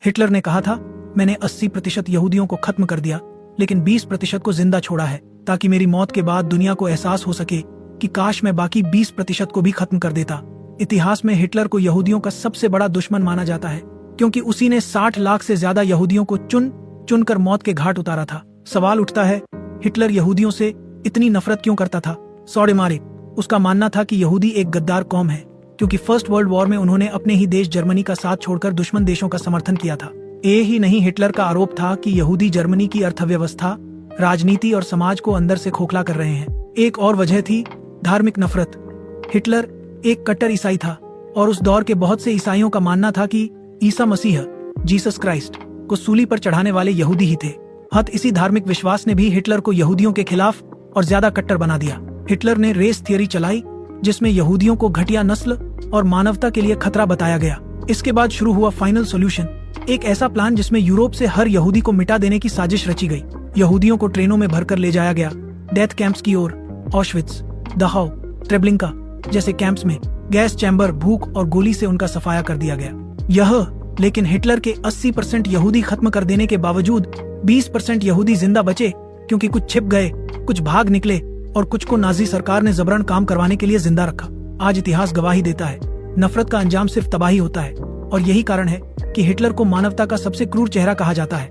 Hitler ने कहा था, मैंने 80% यहूदियों को खत्म कर दिया, लेकिन 20% को जिंदा छोड़ा है, ताकि मेरी मौत के बाद दुनिया को एहसास हो सके कि काश मैं बाकी 20% को भी खत्म कर देता। इतिहास में हिटलर को यहूदियों का सबसे बड़ा दुश्मन माना जाता है, क्योंकि उसी ने 60 लाख से ज्यादा यहूदियों को चुन चुनकर मौत के घाट उतारा था। सवाल उठता है, हिटलर यहूदियों से इतनी नफरत क्यों करता था? सौडेमारे उसका मानना था कि यहूदी एक गद्दार कौम है, क्योंकि फर्स्ट वर्ल्ड वॉर में उन्होंने अपने ही देश जर्मनी का साथ छोड़कर दुश्मन देशों का समर्थन किया था। ये ही नहीं, हिटलर का आरोप था कि यहूदी जर्मनी की अर्थव्यवस्था, राजनीति और समाज को अंदर से खोखला कर रहे हैं। एक और वजह थी धार्मिक नफरत। हिटलर एक कट्टर ईसाई था और उस दौर के बहुत से ईसाइयों का मानना था कि ईसा मसीह, जीसस क्राइस्ट, को सूली पर चढ़ाने वाले यहूदी ही थे। इसी धार्मिक विश्वास ने भी हिटलर को यहूदियों के खिलाफ और ज्यादा कट्टर बना दिया। हिटलर ने रेस थियरी चलाई, जिसमें यहूदियों को घटिया नस्ल और मानवता के लिए खतरा बताया गया। इसके बाद शुरू हुआ फाइनल सॉल्यूशन, एक ऐसा प्लान जिसमें यूरोप से हर यहूदी को मिटा देने की साजिश रची गई। यहूदियों को ट्रेनों में भरकर ले जाया गया डेथ कैंप्स की ओर। ऑश्विट्ज, दहाउ, ट्रेब्लिंका जैसे कैंप्स में गैस चैम्बर, भूख और गोली से उनका सफाया कर दिया गया। लेकिन हिटलर के 80% यहूदी खत्म कर देने के बावजूद 20% यहूदी जिंदा बचे, क्योंकि कुछ छिप गए, कुछ भाग निकले और कुछ को नाजी सरकार ने जबरन काम करवाने के लिए जिंदा रखा। आज इतिहास गवाही देता है, नफरत का अंजाम सिर्फ तबाही होता है, और यही कारण है कि हिटलर को मानवता का सबसे क्रूर चेहरा कहा जाता है।